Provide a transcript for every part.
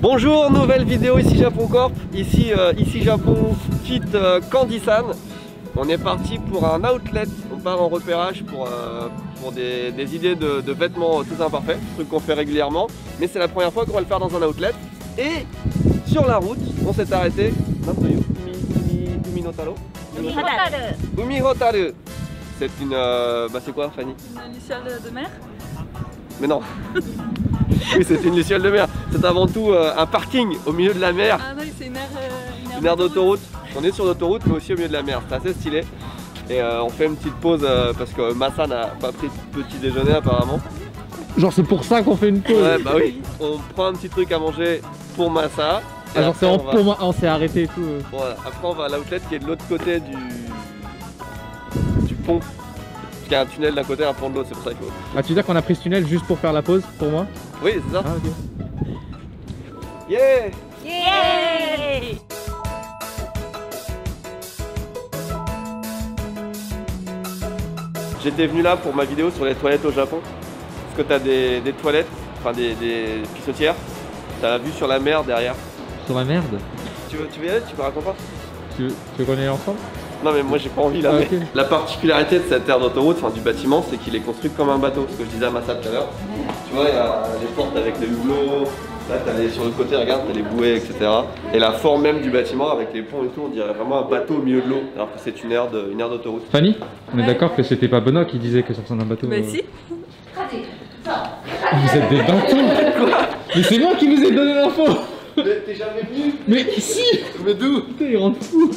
Bonjour, nouvelle vidéo ici Japon Corp, ici Japon Fit Candy-san. On est parti pour un outlet, on part en repérage pour des idées de vêtements tous imparfaits, truc qu'on fait régulièrement, mais c'est la première fois qu'on va le faire dans un outlet. Et sur la route, on s'est arrêté. Umi Hotaru. C'est une... c'est quoi Fanny? Une luciole de mer. Mais non. Oui, c'est une luciole de mer. C'est avant tout un parking au milieu de la mer. Ah non, c'est une aire d'autoroute. On est sur l'autoroute mais aussi au milieu de la mer. C'est assez stylé. Et on fait une petite pause parce que Massa n'a pas pris de petit déjeuner apparemment. Genre c'est pour ça qu'on fait une pause. Ouais bah oui. On prend un petit truc à manger pour Massa. Ah, genre c'est pour moi, on s'est arrêté et tout. Voilà. Après on va à l'outlet qui est de l'autre côté du pont. Parce qu'il y a un tunnel d'un côté et un pont de l'autre, c'est pour ça qu'il faut. Ah tu veux dire qu'on a pris ce tunnel juste pour faire la pause pour moi? Oui c'est ça. Ah, okay. Yeah! Yeah! J'étais venu là pour ma vidéo sur les toilettes au Japon. Parce que tu as des toilettes, enfin des pissotières. Tu as la vue sur la mer derrière. Sur la merde? Tu veux y aller? Tu me racontes pas? Tu veux qu'on y aille ensemble? Non mais moi j'ai pas envie là. Ah, okay. La particularité de cette aire d'autoroute, enfin du bâtiment, c'est qu'il est construit comme un bateau. Ce que je disais à Massa tout à l'heure. Tu vois, il y a les portes avec les houlots. Là, sur le côté, regarde, t'as les bouées, etc. Et la forme même du bâtiment avec les ponts et tout, on dirait vraiment un bateau au milieu de l'eau, alors que c'est une aire d'autoroute. Fanny, on est d'accord que c'était pas Benoît qui disait que ça ressemble à un bateau? Bah si. Vous êtes des bâtons. Quoi? Mais c'est moi qui vous ai donné l'info. Mais t'es jamais venu. Mais si. Mais d'où? Putain, il rentre fou.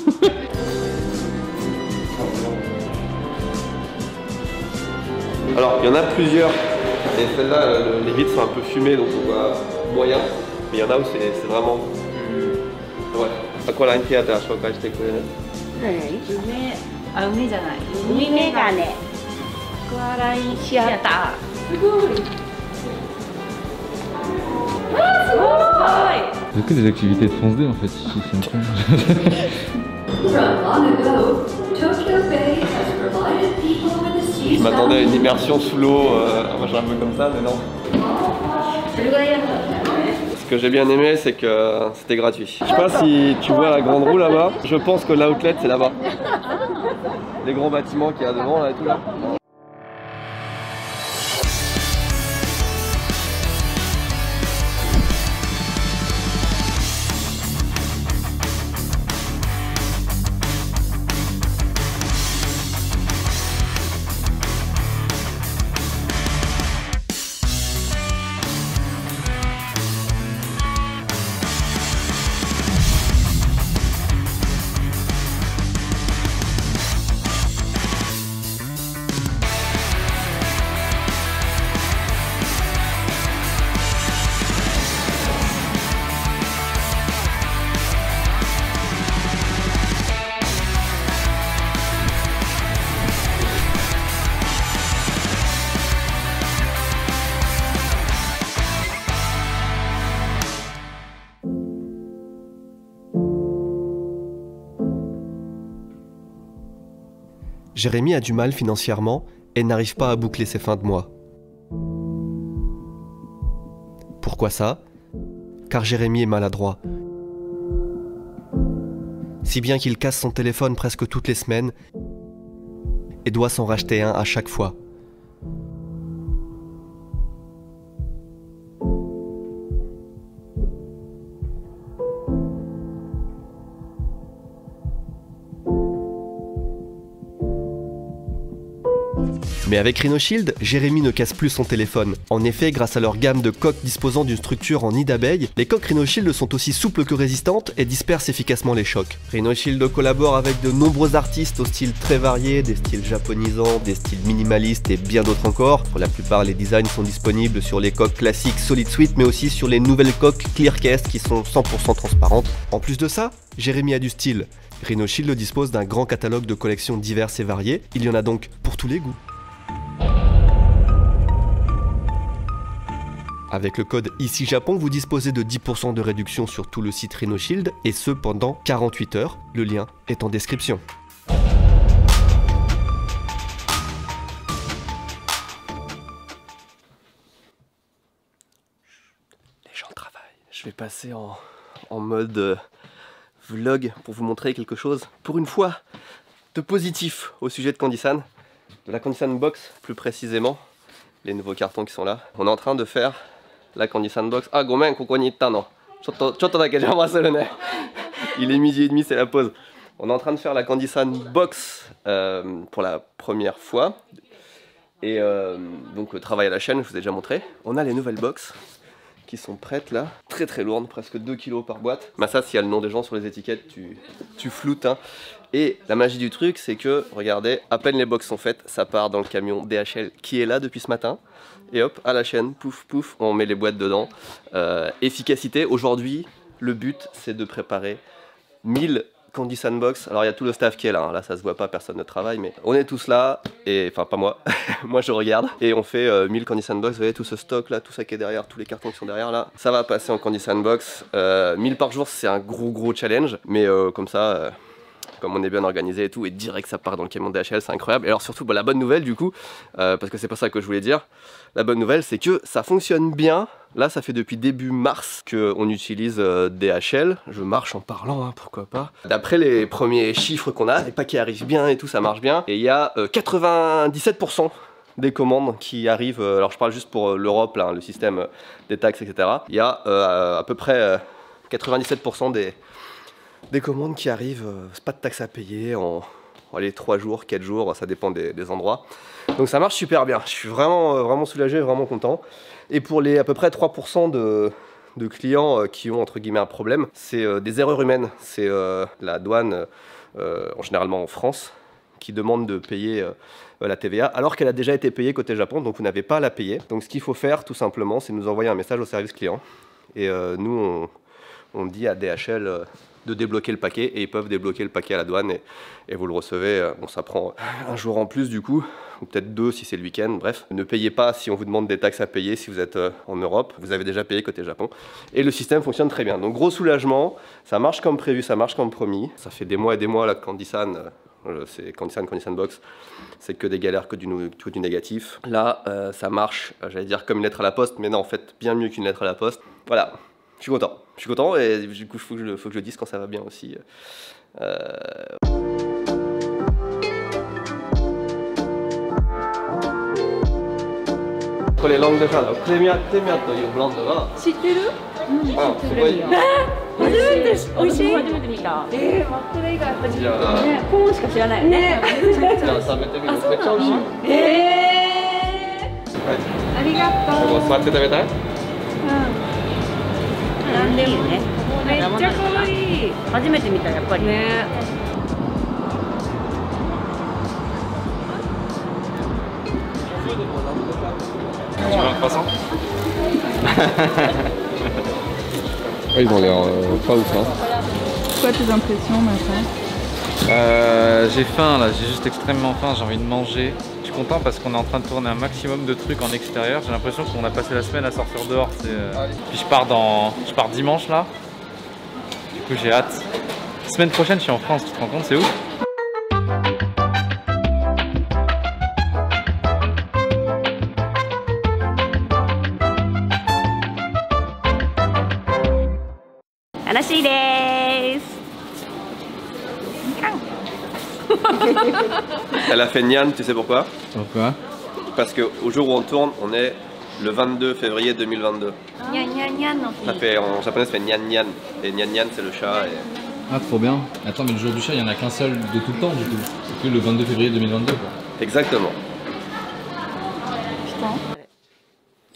Alors, il y en a plusieurs. Et celle-là, les vitres sont un peu fumées, donc on voit moyen. Mais il y en a où c'est vraiment plus... Ouais. À quoi la Theater, je crois que je t'ai connu. Il y a que des activités de France 2 en fait ici, c'est incroyable. Je m'attendais à une immersion sous l'eau, moi j'ai un peu comme ça, mais non. Ce que j'ai bien aimé, c'est que c'était gratuit. Je sais pas si tu vois la grande roue là-bas, je pense que l'outlet c'est là-bas. Les grands bâtiments qu'il y a devant là et tout là. Jérémy a du mal financièrement et n'arrive pas à boucler ses fins de mois. Pourquoi ça? Car Jérémy est maladroit. Si bien qu'il casse son téléphone presque toutes les semaines et doit s'en racheter un à chaque fois. Mais avec RhinoShield, Jérémy ne casse plus son téléphone. En effet, grâce à leur gamme de coques disposant d'une structure en nid d'abeille, les coques RhinoShield sont aussi souples que résistantes et dispersent efficacement les chocs. RhinoShield collabore avec de nombreux artistes au style très varié, des styles japonisants, des styles minimalistes et bien d'autres encore. Pour la plupart, les designs sont disponibles sur les coques classiques Solid Suite, mais aussi sur les nouvelles coques Clearcast qui sont 100% transparentes. En plus de ça, Jérémy a du style. RhinoShield dispose d'un grand catalogue de collections diverses et variées. Il y en a donc pour tous les goûts. Avec le code ICI Japon, vous disposez de 10% de réduction sur tout le site RhinoShield et ce pendant 48 heures. Le lien est en description. Les gens travaillent, je vais passer en mode vlog pour vous montrer quelque chose, pour une fois, de positif au sujet de Candysan, de la Candysan Box plus précisément, les nouveaux cartons qui sont là. On est en train de faire la Candysan Box. Ah, gomen, koko ni itta no. Chotto dake jama suru ne. Il est 12h30, c'est la pause. On est en train de faire la Candysan Box pour la première fois. Et donc le travail à la chaîne, je vous ai déjà montré. On a les nouvelles box qui sont prêtes là, très très lourdes, presque 2 kg par boîte. Mais ça, s'il y a le nom des gens sur les étiquettes, tu floutes. Hein. Et la magie du truc, c'est que, regardez, à peine les box sont faites, ça part dans le camion DHL qui est là depuis ce matin. Et hop, à la chaîne, pouf pouf, on met les boîtes dedans. Efficacité, aujourd'hui, le but c'est de préparer 1000 Candysan Box. Alors il y a tout le staff qui est là, hein. Là ça se voit pas, personne ne travaille, mais on est tous là, et enfin pas moi, moi je regarde, et on fait 1000 Candysan Box. Vous voyez tout ce stock là, tout ça qui est derrière, tous les cartons qui sont derrière là, ça va passer en Candysan Box. 1000 par jour, c'est un gros challenge, mais comme ça, comme on est bien organisé et tout, et direct ça part dans le camion DHL, c'est incroyable. Et alors surtout, la bonne nouvelle du coup, parce que c'est pas ça que je voulais dire, la bonne nouvelle c'est que ça fonctionne bien. Là ça fait depuis début mars qu'on utilise DHL, je marche en parlant, hein, pourquoi pas. D'après les premiers chiffres qu'on a, les paquets arrivent bien et tout, ça marche bien. Et il y a 97% des commandes qui arrivent, alors je parle juste pour l'Europe, le système des taxes, etc. Il y a à peu près 97% des commandes qui arrivent, pas de taxes à payer en allez, 3 jours, 4 jours, ça dépend des endroits. Donc ça marche super bien, je suis vraiment soulagé, vraiment content. Et pour les à peu près 3% de clients qui ont entre guillemets un problème, c'est des erreurs humaines. C'est la douane, généralement en France, qui demande de payer la TVA alors qu'elle a déjà été payée côté Japon, donc vous n'avez pas à la payer. Donc ce qu'il faut faire tout simplement, c'est nous envoyer un message au service client. Et nous, on dit à DHL de débloquer le paquet, et ils peuvent débloquer le paquet à la douane et vous le recevez. Bon, ça prend un jour en plus du coup, ou peut-être 2 si c'est le week-end, bref. Ne payez pas si on vous demande des taxes à payer si vous êtes en Europe, vous avez déjà payé côté Japon. Et le système fonctionne très bien, donc gros soulagement, ça marche comme prévu, ça marche comme promis. Ça fait des mois et des mois là que Candysan, c'est Candysan Box, c'est que des galères, que du négatif. Là, ça marche, j'allais dire comme une lettre à la poste, mais non, en fait, bien mieux qu'une lettre à la poste. Voilà, je suis content, et du coup, faut que je le dise quand ça va bien aussi.これロングカード、プレミアというブランドが知ってる？あ、すごい。初めて美味しい？初めて見た。マックレイがやっぱりじゃあ、ね、コーンしか知らないよね。じゃあ食べてみる。めっちゃ美味しいよ。ありがとう。ここ座って食べたい？なんでもね。めっちゃ可愛い。初めて見たやっぱり。ね。Tu veux un croissant? Ils ont l'air pas ouf, hein. Quoi tes impressions maintenant? J'ai faim là, j'ai juste extrêmement faim, j'ai envie de manger. Je suis content parce qu'on est en train de tourner un maximum de trucs en extérieur. J'ai l'impression qu'on a passé la semaine à sortir dehors. Puis je pars dimanche là. Du coup j'ai hâte. Semaine prochaine je suis en France, tu te rends compte, c'est ouf? Elle a fait Nyan, tu sais pourquoi? Pourquoi? Parce qu'au jour où on tourne, on est le 22 février 2022. Ça fait, en japonais ça fait Nyan Nyan, et Nyan Nyan c'est le chat. Et... Ah trop bien. Attends mais le jour du chat il n'y en a qu'un seul de tout le temps du coup. C'est que le 22 février 2022 quoi. Exactement.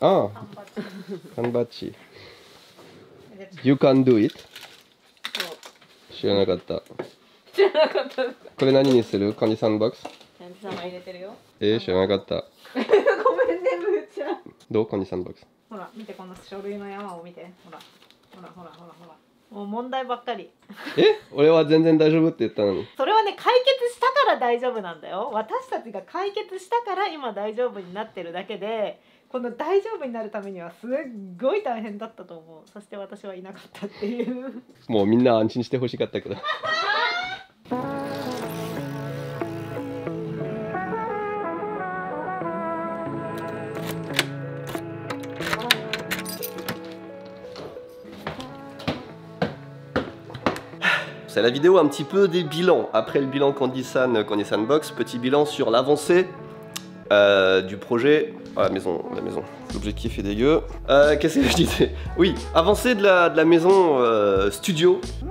Ah, Kanbachi. You can do it. 知らなかった。これ何にする？カニさんボックス？知らなかった。ごめんね、むーちゃん。どう？カニさんボックス。ほら、見てこの書類の山を見て。ほら。もう問題ばっかり。俺は全然大丈夫って言ったのに。それはね、解決したから大丈夫なんだよ。私たちが解決したから今大丈夫になってるだけで、この大丈夫になるためにはすっごい大変だったと思う。そして私はいなかったっていう。もうみんな安心してほしかったけど。C'est la vidéo un petit peu des bilans. Après le bilan Candysan Box, petit bilan sur l'avancée du projet. Oh, la maison. L'objectif est dégueu. Qu'est-ce que je disais? Oui, avancée de la maison studio. Oui,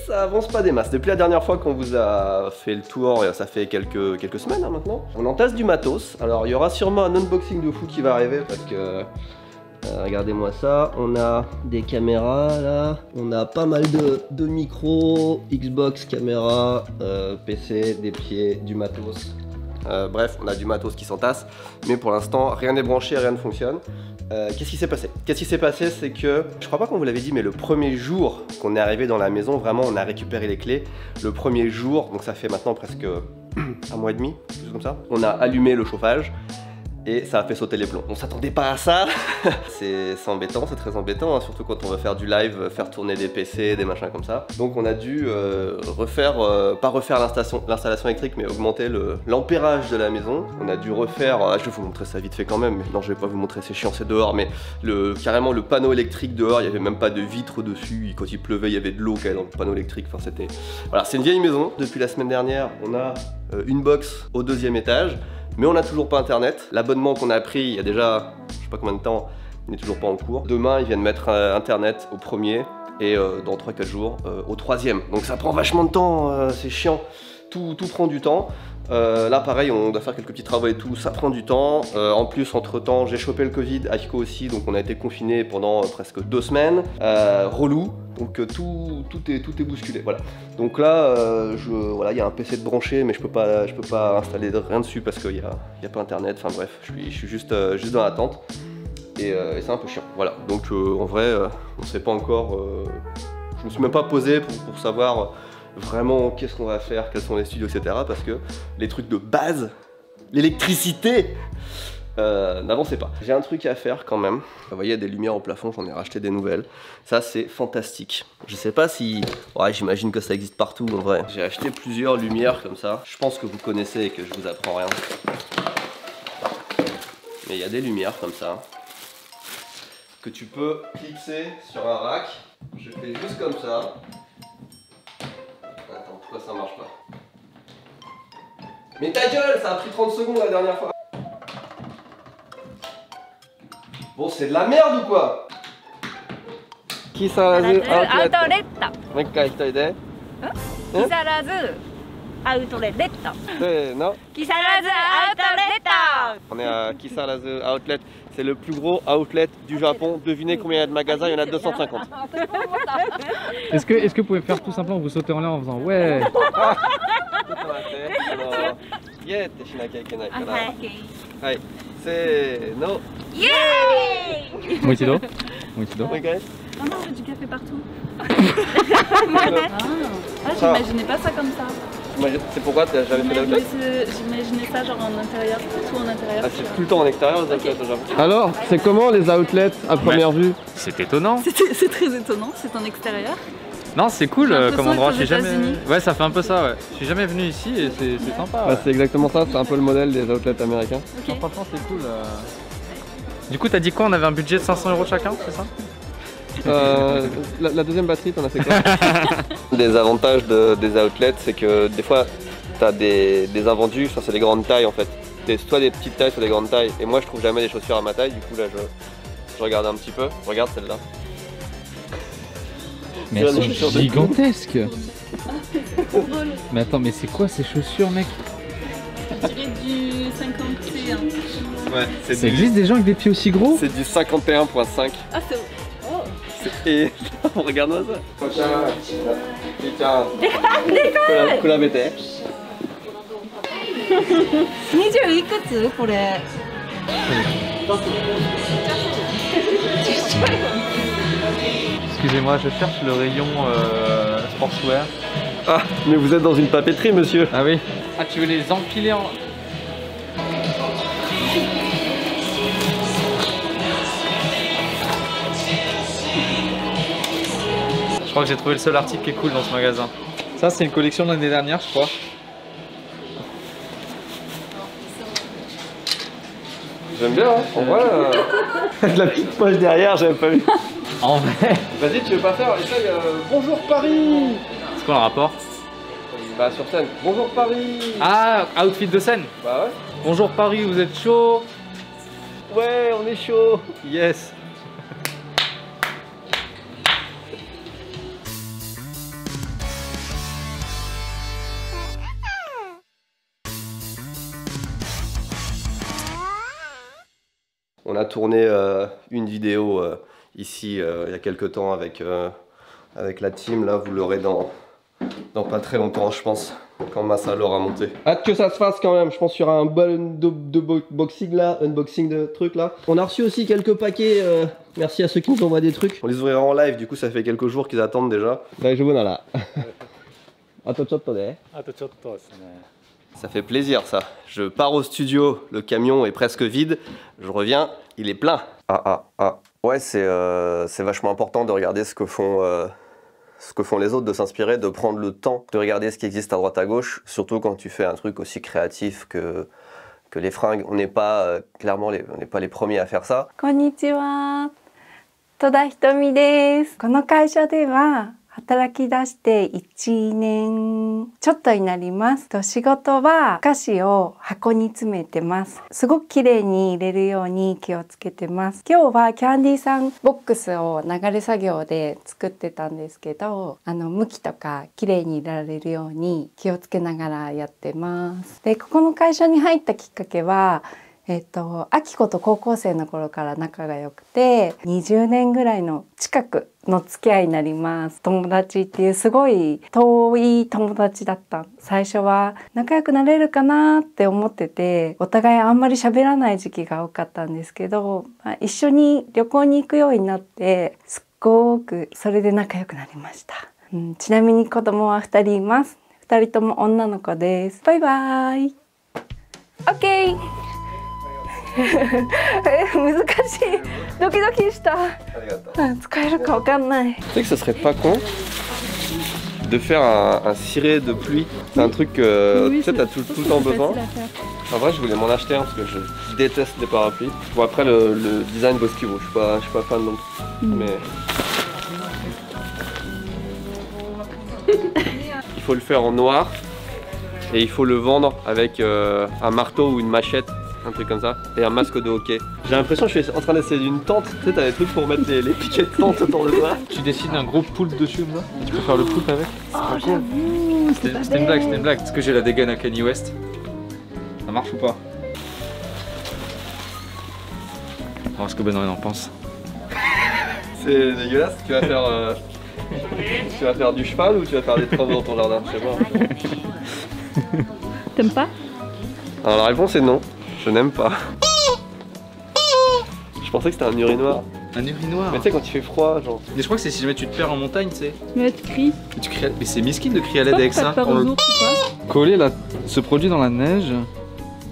ça avance pas des masses. Depuis la dernière fois qu'on vous a fait le tour, ça fait quelques semaines hein, maintenant. On entasse du matos. Alors il y aura sûrement un unboxing de fou qui va arriver parce que... regardez-moi ça, on a des caméras là, on a pas mal de micros, Xbox, caméra, PC, des pieds, du matos. Bref, on a du matos qui s'entasse, mais pour l'instant rien n'est branché, rien ne fonctionne. Qu'est-ce qui s'est passé? Qu'est-ce qui s'est passé, c'est que, je crois pas qu'on vous l'avait dit, mais le premier jour qu'on est arrivé dans la maison, vraiment on a récupéré les clés. Le premier jour, donc ça fait maintenant presque un mois et demi, quelque chose comme ça, on a allumé le chauffage. Et ça a fait sauter les plombs. On s'attendait pas à ça. C'est embêtant, c'est très embêtant, hein, surtout quand on veut faire du live, faire tourner des PC, des machins comme ça. Donc on a dû pas refaire l'installation électrique, mais augmenter l'ampérage de la maison. On a dû refaire, je vais vous montrer ça vite fait quand même, mais non je vais pas vous montrer, c'est chiant, c'est dehors, mais carrément le panneau électrique dehors, il y avait même pas de vitre dessus, quand il pleuvait il y avait de l'eau dans le panneau électrique, enfin c'était... Voilà, c'est une vieille maison, depuis la semaine dernière, on a une box au 2e étage. Mais on n'a toujours pas internet. L'abonnement qu'on a pris il y a déjà, je sais pas combien de temps, il n'est toujours pas en cours. Demain, ils viennent mettre internet au 1er et dans 3-4 jours au 3e. Donc ça prend vachement de temps, c'est chiant. Tout prend du temps. Là pareil, on doit faire quelques petits travaux et tout, ça prend du temps. En plus, entre temps, j'ai chopé le Covid, Aiko aussi, donc on a été confinés pendant presque 2 semaines. Relou. Donc tout est bousculé, voilà. Donc là, voilà, il y a un PC de branché, mais je peux pas installer rien dessus parce qu'il y a pas internet. Enfin bref, je suis juste dans l'attente et c'est un peu chiant. Voilà. Donc en vrai, on sait pas encore. Je me suis même pas posé pour savoir vraiment qu'est-ce qu'on va faire, quels sont les studios, etc. Parce que les trucs de base, l'électricité. N'avancez pas. J'ai un truc à faire quand même. Vous voyez, il y a des lumières au plafond, j'en ai racheté des nouvelles. Ça, c'est fantastique. Je sais pas si... Ouais, j'imagine que ça existe partout en vrai. J'ai acheté plusieurs lumières comme ça. Je pense que vous connaissez et que je vous apprends rien. Mais il y a des lumières comme ça que tu peux clipser sur un rack. Je fais juste comme ça. Attends, pourquoi ça marche pas? Mais ta gueule, ça a pris 30 secondes la dernière fois. Bon, c'est de la merde ou quoi?木更津アウトレット。もう一回一人で。木更津アウトレット。せーの。木更津アウトレット。 On est à Kisarazu Outlet. C'est le plus gros outlet du Japon. Devinez combien il y a de magasins? Il y en a 250. Est-ce que vous pouvez faire tout simplement vous sauter en l'air en faisant ouais? Ouais. C'est no. Moitié d'eau. Ah non, j'ai du café partout. J'imaginais pas ça comme ça. C'est pourquoi tu n'as jamais fait d'outlet? J'imaginais ça genre en intérieur, tout en intérieur. Ah, c'est tout le temps en extérieur les outlets au Japon. Alors, c'est comment les outlets à première vue? C'est étonnant. C'est très étonnant, c'est en extérieur. Non, c'est cool comme endroit. J'ai jamais... Ouais, ça fait un peu ça. Ouais. Je suis jamais venu ici et c'est sympa. Bah, c'est exactement ça. C'est un peu le modèle des outlets américains. Okay. Non, franchement, c'est cool. Du coup, t'as dit quoi? On avait un budget de 500 € chacun, c'est ça? La deuxième batterie, t'en as fait quoi? Des avantages des outlets, c'est que des fois, t'as des invendus. Ça, c'est des grandes tailles en fait. Soit des petites tailles, soit des grandes tailles. Et moi, je trouve jamais des chaussures à ma taille. Du coup, là, je regarde un petit peu. Regarde celle-là. Mais elles sont gigantesques. Mais attends, mais c'est quoi ces chaussures, mec? Je dirais du 51. Ouais, ça existe des gens avec des pieds aussi gros? C'est du 51.5. Ah, c'est... Oh. Et regarde-moi ça. Tiens, Kurabete. 20いくつこれ Excusez-moi, je cherche le rayon sportswear. Ah, mais vous êtes dans une papeterie, monsieur. Ah oui. Ah, tu veux les empiler en... Je crois que j'ai trouvé le seul article qui est cool dans ce magasin. Ça, c'est une collection de l'année dernière, je crois. J'aime bien, hein. En vrai, la petite poche derrière, j'avais pas vu. En vrai. Vas-y, tu veux pas faire? Essaye, bonjour Paris. C'est quoi le rapport? Bah sur scène. Bonjour Paris. Ah, outfit de scène. Bah ouais. Bonjour Paris, vous êtes chaud? Ouais, on est chaud. Yes. On a tourné une vidéo ici il y a quelques temps avec la team. Là, vous l'aurez dans pas très longtemps, je pense, quand ma salle aura monté. Hâte que ça se fasse quand même. Je pense qu'il y aura un bon boxing là, unboxing de trucs là. On a reçu aussi quelques paquets. Merci à ceux qui nous envoient des trucs. On les ouvrira en live. Du coup, ça fait quelques jours qu'ils attendent déjà. Ça fait plaisir ça. Je pars au studio, le camion est presque vide. Je reviens, il est plein. Ouais, c'est vachement important de regarder ce que font les autres, de s'inspirer, de prendre le temps de regarder ce qui existe à droite à gauche, surtout quand tu fais un truc aussi créatif que les fringues. On n'est pas clairement on n'est pas les premiers à faire ça. こんにちは。戸田ひとみです。この会社では働き出して1年ちょっとになります。仕事は菓子を箱に詰めてます。すごく綺麗に入れるように気をつけてます。今日はキャンディーさんボックスを流れ作業で作ってたんですけど、向きとか綺麗に入れられるように気をつけながらやってます。で、ここの会社に入ったきっかけはあきこと高校生の頃から仲が良くて20年ぐらいの近くの付き合いになります。友達っていうすごい遠い友達だった。最初は仲良くなれるかなって思っててお互いあんまり喋らない時期が多かったんですけど、一緒に旅行に行くようになってすっごくそれで仲良くなりました。ちなみに子供は2人います。2人とも女の子です。バイバイ。OK。難しい。ドキドキした。使えるかわかんない。Tu sais que ce serait pas con de faire un ciré de pluie. C'est un truc que tu sais, t'as tout le temps besoin. En vrai, je voulais m'en acheter un parce que je déteste les parapluies. Bon, après, le design vaut ce qu'il vaut. Je suis pas fan non plus. Mais il faut le faire en noir et il faut le vendre avec un marteau ou une machette. Un truc comme ça, et un masque de hockey. J'ai l'impression que je suis en train d'essayer d'une tente. Tu sais, t'as des trucs pour mettre les piquets de tente autour de toi. Tu dessines un gros poulpe dessus comme ça, et tu peux faire le poulpe avec. Oh, j'avoue, C'était une blague, Est-ce que j'ai la dégaine à Kanye West? Ça marche ou pas? On va voir ce que Benoît en pense. C'est dégueulasse, tu vas faire du cheval ou tu vas faire des travaux dans ton jardin? Je sais pas. T'aimes pas? Alors la réponse est non, je n'aime pas. Je pensais que c'était un urinoir. Un urinoir? Mais tu sais quand il fait froid, genre. Mais je crois que c'est si jamais tu te perds en montagne, tu sais. Mais tu cries. Tu cries mais c'est miskin de crier à l'aide avec ça. T'as peur aux ours ou quoi? Coller ce produit dans la neige.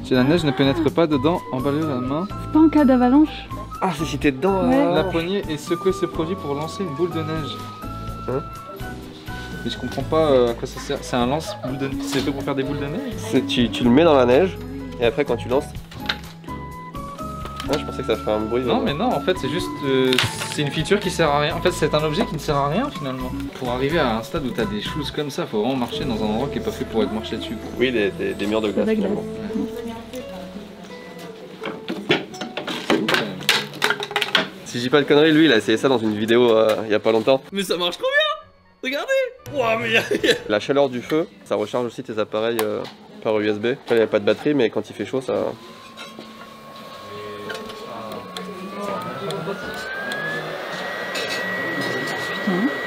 Si la neige ne pénètre pas dedans, emballer la main. C'est pas en cas d'avalanche? Ah c'est si t'es dedans. Ouais. La poignée et secouer ce produit pour lancer une boule de neige. Hein? Mais je comprends pas à quoi ça sert. C'est un lance-boule de neige. C'est fait pour faire des boules de neige? Tu le mets dans la neige et après quand tu lances. Ah, je pensais que ça ferait un bruit. Non mais non, en fait c'est juste c'est une feature qui sert à rien. En fait c'est un objet qui ne sert à rien finalement. Pour arriver à un stade où t'as des choses comme ça, faut vraiment marcher dans un endroit qui est pas fait pour être marché dessus. Oui, des murs de glace. Finalement. Si je dis pas de conneries, lui il a essayé ça dans une vidéo il y a pas longtemps. Mais ça marche trop bien! Regardez! Wow, mais la chaleur du feu, ça recharge aussi tes appareils par USB. Après, il n'y a pas de batterie, mais quand il fait chaud, ça.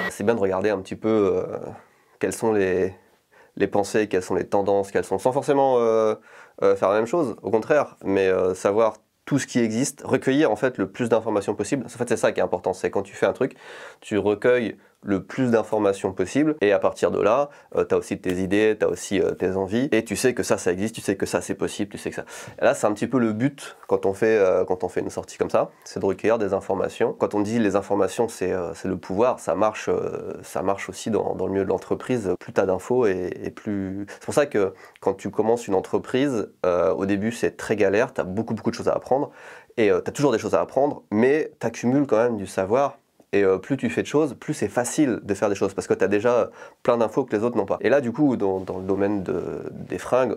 C'est bien de regarder un petit peu quelles sont les pensées, quelles sont les tendances, quelles sont. Sans forcément faire la même chose, au contraire, mais savoir tout ce qui existe, recueillir en fait le plus d'informations possible. En fait, c'est ça qui est important, c'est quand tu fais un truc, tu recueilles le plus d'informations possible et à partir de là, tu as aussi tes idées, tu as aussi tes envies et tu sais que ça existe, tu sais que ça c'est possible, tu sais que ça... Et là, c'est un petit peu le but quand on fait une sortie comme ça, c'est de recueillir des informations. Quand on dit les informations, c'est le pouvoir, ça marche aussi dans le milieu de l'entreprise. Plus tu as d'infos et plus... C'est pour ça que quand tu commences une entreprise, au début c'est très galère, tu as beaucoup de choses à apprendre et tu as toujours des choses à apprendre, mais tu accumules quand même du savoir. Et plus tu fais de choses, plus c'est facile de faire des choses parce que tu as déjà plein d'infos que les autres n'ont pas. Et là, du coup, dans le domaine des fringues,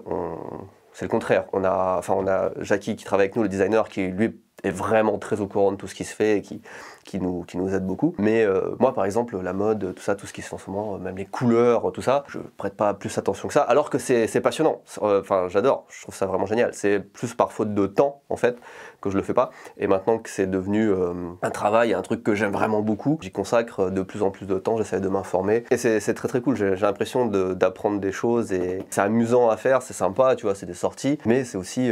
c'est le contraire. On a Jackie qui travaille avec nous, le designer, qui lui est vraiment très au courant de tout ce qui se fait et qui nous aide beaucoup. Mais moi, par exemple, la mode, tout ça, tout ce qui se fait en ce moment, même les couleurs, tout ça, je prête pas plus attention que ça, alors que c'est passionnant. Enfin, j'adore, je trouve ça vraiment génial. C'est plus par faute de temps, en fait, que je le fais pas. Et maintenant que c'est devenu un travail, un truc que j'aime vraiment beaucoup, j'y consacre de plus en plus de temps, j'essaie de m'informer. Et c'est très très cool, j'ai l'impression d'apprendre des choses et c'est amusant à faire, c'est sympa, tu vois, c'est des sorties. Mais c'est aussi,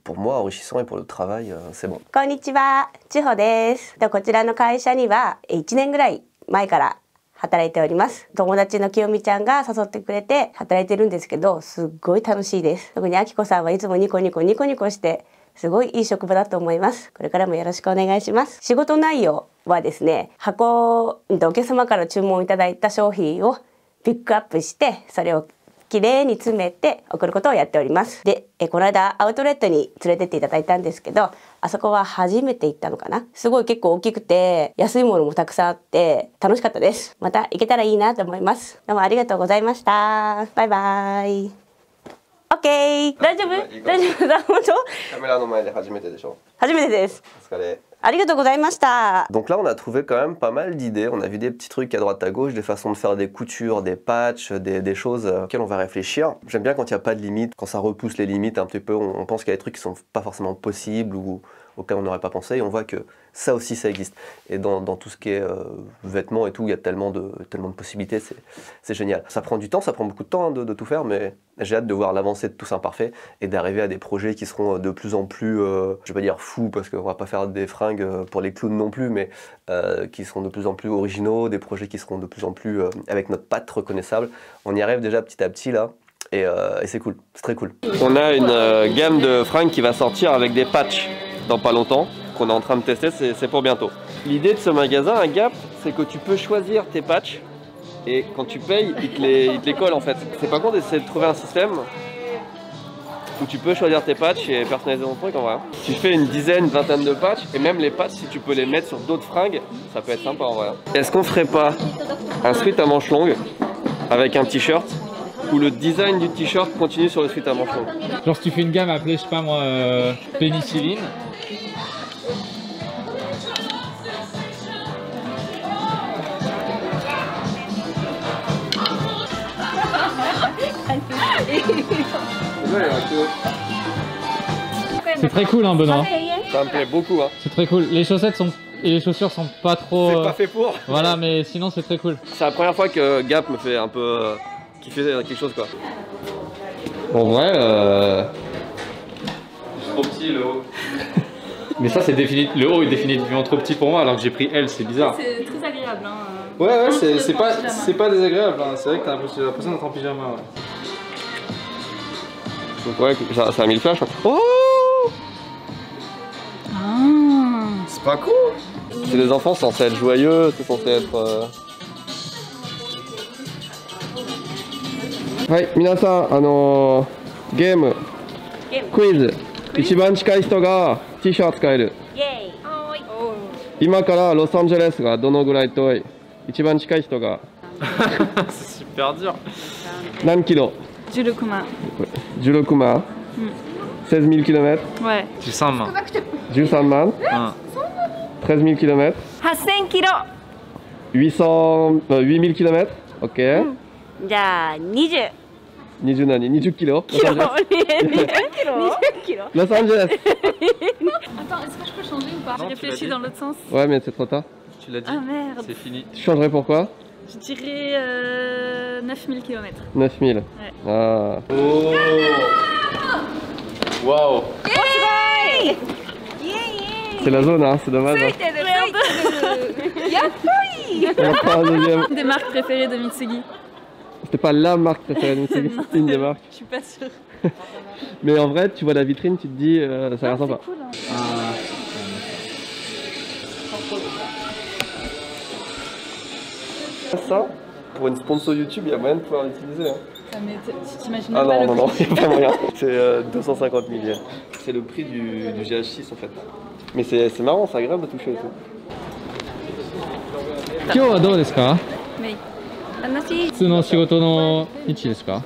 pour moi, enrichissant et pour le travail, c'est bon. こんにちは、千穂です。こちらの会社には1年ぐらい前から働いております。友達の清美ちゃんが誘ってくれて働いてるんですけど、すっごい楽しいです。特にあきこさんはいつもニコニコしてすごいいい職場だと思います。これからもよろしくお願いします。仕事内容はですね、お客様から注文いただいた商品をピックアップして、それをきれいに詰めて送ることをやっております。で、この間アウトレットに連れてっていただいたんですけど、あそこは初めて行ったのかな。すごい結構大きくて安いものもたくさんあって楽しかったです。また行けたらいいなと思います。どうもありがとうございました。バイバイ。OK。大丈夫？大丈夫だ。本当？カメラの前で初めてでしょ？初めてです。お疲れ。ありがとうございました。Donc là, on a trouvé quand même pas mal d'idées. On a vu des petits trucs à droite à gauche, des façons de faire des coutures, des patchs, des choses auxquelles on va réfléchir. J'aime bien quand il n'y a pas de limite, quand ça repousse les limites un petit peu. On pense qu'il y a des trucs qui sont pas forcément possibles ou auxquels on n'aurait pas pensé. Et on voit que ça aussi, ça existe. Et dans tout ce qui est vêtements et tout, il y a tellement de possibilités. C'est génial. Ça prend du temps, ça prend beaucoup de temps de tout faire, mais j'ai hâte de voir l'avancée de Tous Imparfaits et d'arriver à des projets qui seront de plus en plus, je vais pas dire fous, parce qu'on va pas faire des fringues pour les clowns non plus, mais qui seront de plus en plus originaux, des projets qui seront de plus en plus avec notre patte reconnaissable. On y arrive déjà petit à petit là. Et c'est cool, c'est très cool. On a une gamme de fringues qui va sortir avec des patchs dans pas longtemps, qu'on est en train de tester, c'est pour bientôt. L'idée de ce magasin, un Gap, c'est que tu peux choisir tes patchs et quand tu payes, ils te les collent en fait. C'est pas con d'essayer de trouver un système où tu peux choisir tes patchs et personnaliser ton truc en vrai. Tu fais une dizaine, une vingtaine de patchs et même les patchs, si tu peux les mettre sur d'autres fringues, ça peut être sympa en vrai. Est-ce qu'on ferait pas un sweat à manches longues avec un t-shirt où le design du t-shirt continue sur le sweat à manches longues? Genre si tu fais une gamme appelée, je sais pas moi, pénicilline. C'est très cool hein Benoît. Ça me plaît beaucoup hein. C'est très cool. Les chaussettes et les chaussures sont pas trop... C'est pas fait pour. Voilà mais sinon c'est très cool. C'est la première fois que Gap me fait un peu kiffer quelque chose quoi. En vrai c'est trop petit le haut. Mais ça c'est définitivement... Le haut est définitivement trop petit pour moi alors que j'ai pris L, c'est bizarre. C'est très agréable. Hein. Ouais c'est pas désagréable hein. C'est vrai que t'as l'impression d'être en pyjama. Ouais. Donc ouais, ça a mis le flash. Oh c'est pas cool. C'est des enfants censés être joyeux, c'est censé être... Ouais, minasan, game, quiz. 一番近い人が T シャツ使える。イエーイ。今からロサンゼルスがどのぐらい遠い？一番近い人が C'est super dur. 何キロ？ 16万。16万？ 16 000 km? Ouais. 13 万。 13万？ 13 000 km? 8000キロ。 8 000 km? Ok. じゃあ20。 20何 20 kilos? 20 kilos. Los Angeles. Attends, est-ce que je peux changer ou pas? Non, J'ai tu l'as réfléchi dit. dans l'autre sens. Ouais, mais c'est trop tard. Tu l'as dit. Ah merde. C'est fini. Tu changerais pourquoi? Je dirais 9000 km. 9000. Ah. Oh waouh. C'est la zone, hein, c'est dommage. Hein. On prend un deuxième. Une des marques préférées de Mitsugi. C'était pas la marque préférée de Mitsugi, c'était une des marques. Je suis pas sûre. Mais en vrai, tu vois la vitrine, tu te dis, ça a l'air sympa. Cool, hein. Ça, pour une sponsor YouTube, il y a moyen de pouvoir l'utiliser. Hein. Ah, mais t'imagines Ah pas non, le non, prix. non, il n'y a pas moyen. C'est 250 000 yens. C'est le prix du GH6 en fait. Mais c'est marrant, c'est agréable de toucher et tout. 今日はどうですか？楽しい。普通の仕事の日ですか？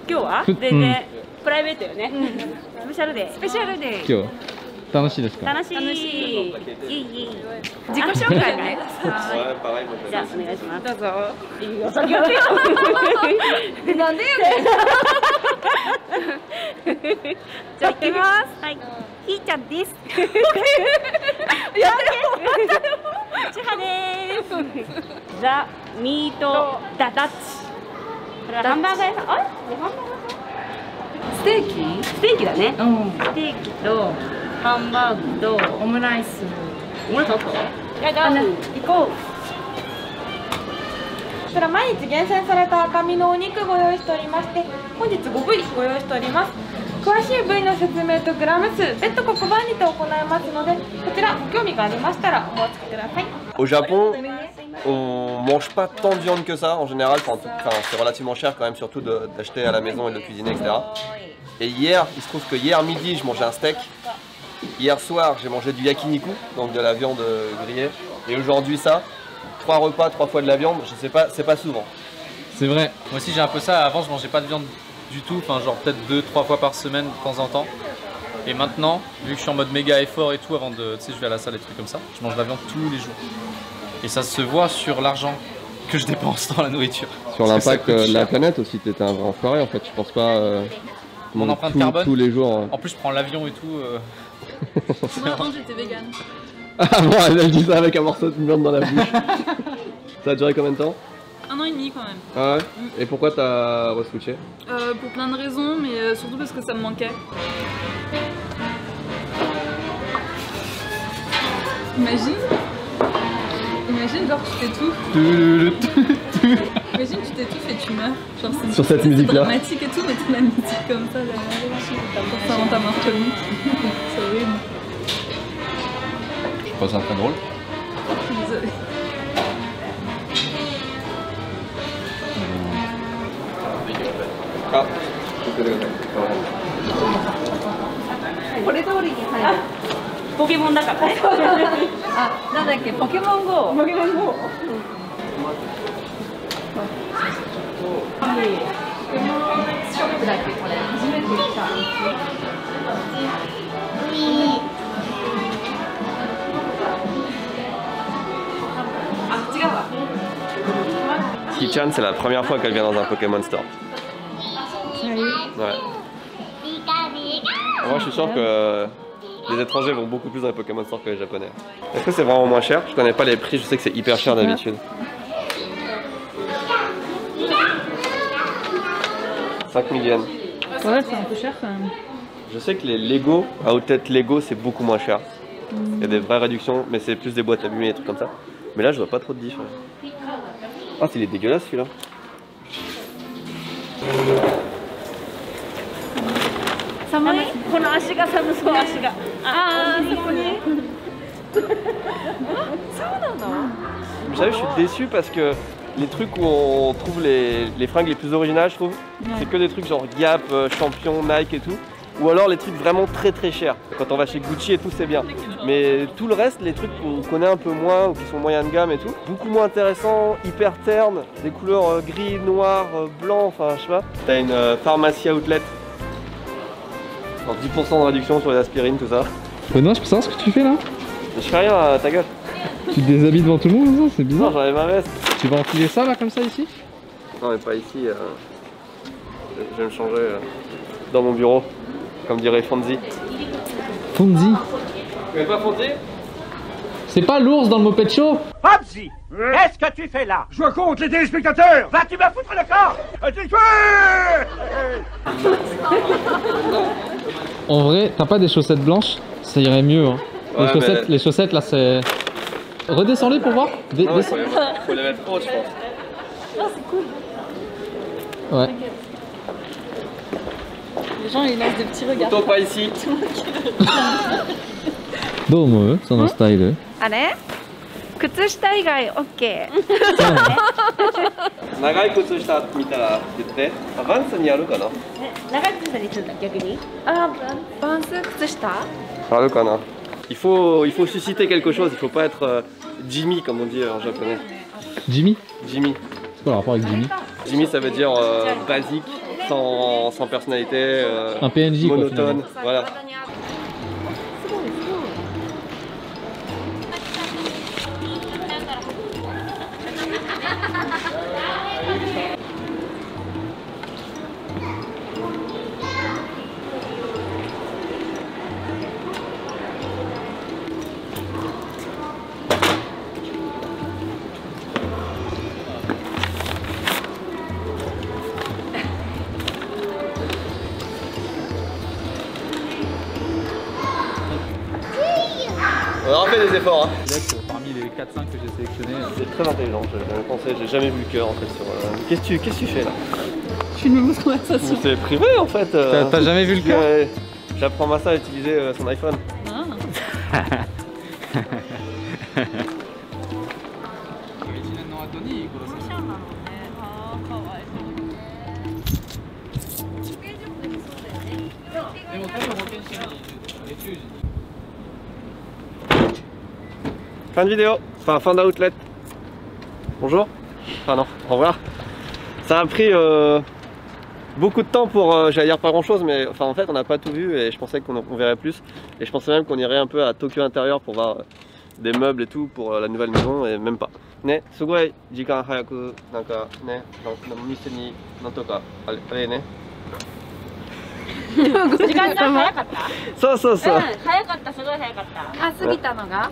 今日は全然プライベートよね。スペシャルデー。スペシャルデー。今日楽しいですか？楽しい。いい。自己紹介ね。じゃあお願いします。どうぞ。いいよ。先ほどよ。なんでやねん。じゃあ行きます。はい。ひーちゃんです。やってよ。ちはです。ザ・ミート・ダ・ダッチ。これはハンバーガー屋さん。あれ？ハンバーガー屋さん？ステーキ？ステーキだね。ステーキとハンバーグとオムライス。オムライスあった？行こう。こちら毎日厳選された赤身のお肉ご用意しておりまして、本日5部位ご用意しております。詳しい部位の説明とグラム数、別途黒板にて行いますので、こちらご興味がありましたらお申し付けください。Au Japon, on mange pas tant de viande que ça en général. Enfin, c'est relativement cher quand même, surtout d'acheter à la maison et de le cuisiner, etc. Et hier, il se trouve que hier midi, je mangeais un steak. Hier soir, j'ai mangé du yakiniku, donc de la viande grillée. Et aujourd'hui, ça, 3 repas, 3 fois de la viande, je sais pas, c'est pas souvent. C'est vrai. Moi aussi j'ai un peu ça. Avant je mangeais pas de viande du tout. Enfin genre peut-être 2-3 fois par semaine de temps en temps. Et maintenant, vu que je suis en mode méga effort et tout, avant de, tu sais, je vais à la salle et trucs comme ça, je mange de la viande tous les jours. Et ça se voit sur l'argent que je dépense dans la nourriture. Sur l'impact de la planète aussi, t'es un vrai enfoiré en fait. Je pense pas. Mon empreinte carbone. Tous les jours. En plus, je prends l'avion et tout. Moi avant j'étais vegan. Ah bon, elle dit ça avec un morceau de viande dans la bouche. Ça a duré combien de temps? 1 an et demi quand même. Ah ouais? Et pourquoi t'as re-switché? Pour plein de raisons, mais surtout parce que ça me manquait. Imagine genre tu t'étouffes. Imagine tu t'étouffes et tu meurs. Genre, sur cette musique là. C'est dramatique et tout, mais t'as la musique comme ça là. Ça rend ta mort connue. C'est horrible. Je trouve ça très drôle. Désolée. Ah. これ通りに入る。ポケモンだからね。あ、なんだっけ、ポケモン GO。ポケモン GO。ショップだっけこれ。初めて来た。あ、違うわ。Ki-chan, c'est la première fois qu'elle vient dans un Pokémon Store. Ouais. Moi, je suis sûr que les étrangers vont beaucoup plus dans les Pokémon Store que les japonais. Est-ce que c'est vraiment moins cher? Je connais pas les prix, je sais que c'est hyper cher d'habitude. 5000 yens. Ouais, c'est un peu cher quand même. Je sais que les Lego, Outlet Lego, c'est beaucoup moins cher. Il y a des vraies réductions, mais c'est plus des boîtes abîmées et des trucs comme ça. Mais là, je vois pas trop de diff. Ah, il est dégueulasse celui-là. 寒い。この足が寒そう、足が。ああ、そこに。そうなの？ Vous savez, je suis déçu parce que les trucs où on trouve les fringues les plus originales, je trouve, c'est que des trucs genre Gap, Champion, Nike et tout. Ou alors les trucs vraiment très très chers. Quand on va chez Gucci et tout, c'est bien. Mais tout le reste, les trucs qu'on connaît un peu moins ou qui sont moyen de gamme et tout, beaucoup moins intéressants, hyper ternes, des couleurs gris, noir, blanc, enfin je sais pas. T'as une pharmacie outlet. 10% de réduction sur les aspirines, tout ça. Benoît, je peux savoir ce que tu fais là? Je fais rien, ta gueule. Tu te déshabilles devant tout le monde comme ça? C'est bizarre. Non, j'enlève ma veste. Tu vas enfiler ça là comme ça ici? Non mais pas ici. Je vais me changer dans mon bureau, comme dirait Fonzie. Fonzie? Tu connais pas Fonzie? C'est pas l'ours dans le Moped Show? Fonzie, qu'est-ce que tu fais là? Je compte les téléspectateurs. Vas-tu me foutre le corps? En vrai, t'as pas des chaussettes blanches? Ça irait mieux. Hein. Ouais, les chaussettes là, c'est... Redescends-les pour voir. Non, faut les mettre hautes, je pense. Ah, c'est cool. Ouais. Les gens ils lancent des petits regards. Plutôt pas ici. どう思う？そのスタイル。あれ？靴下以外 OK。長い靴下見たら言って。あ、バンスにあるかな？長い靴下にするんだ逆に？あ、バンス靴下？あるかな？Il faut susciter quelque chose, il faut pas être Jimmy comme on dit en japonais. Jimmy? Jimmy. C'est quoi le rapport avec Jimmy? Jimmy ça veut dire basique, sans personnalité, un PNJ monotone, quoi, voilà. On aura fait des efforts. Hein. Parmi les 4-5 que j'ai sélectionnés. C'est très intelligent, j'ai jamais pensé, j'ai jamais vu le cœur en fait sur. Qu'est-ce que tu fais là? Je suis une mauvaise conversation. C'est privé en fait. T'as jamais vu le cœur? J'apprends Massa à utiliser son iPhone. Ah. Fin de vidéo, enfin fin d'outlet. Bonjour. Enfin non, au revoir. Ça a pris beaucoup de temps pour, j'allais dire pas grand chose, mais enfin en fait on n'a pas tout vu et je pensais qu'on verrait plus. Et je pensais même qu'on irait un peu à Tokyo intérieur pour voir des meubles et tout pour la nouvelle maison et même pas. Ne, sugoi jikan hayaku nanka ne, mise ni nantoka allez ne.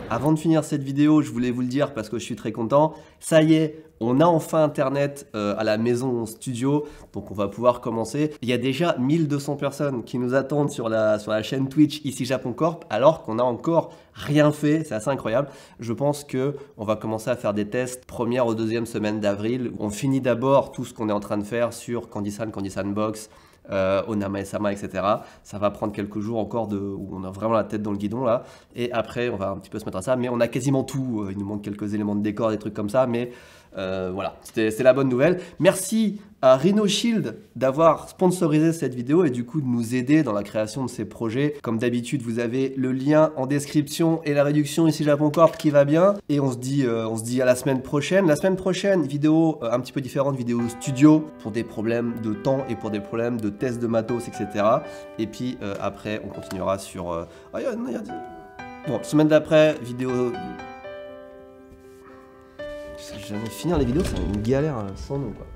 Avant de finir cette vidéo, je voulais vous le dire parce que je suis très content. Ça y est, on a enfin internet à la maison studio, donc on va pouvoir commencer. Il y a déjà 1200 personnes qui nous attendent sur la chaîne Twitch ici Japon Corp, alors qu'on n'a encore rien fait. C'est assez incroyable. Je pense que on va commencer à faire des tests première ou deuxième semaine d'avril. On finit d'abord tout ce qu'on est en train de faire sur Candy-san, Candy-san Box, Onama et Sama, etc. Ça va prendre quelques jours encore où on a vraiment la tête dans le guidon là. Et après, on va un petit peu se mettre à ça. Mais on a quasiment tout. Il nous manque quelques éléments de décor, des trucs comme ça. Mais voilà, c'est la bonne nouvelle. Merci à Rhino Shield d'avoir sponsorisé cette vidéo et du coup de nous aider dans la création de ces projets. Comme d'habitude, vous avez le lien en description et la réduction ici Japon Corp qui va bien. Et on se dit à la semaine prochaine. La semaine prochaine, vidéo un petit peu différente, vidéo studio pour des problèmes de temps et pour des problèmes de tests de matos, etc. Et puis après, on continuera sur... Bon, semaine d'après, vidéo... Jamais finir les vidéos, c'est une galère sans nom quoi.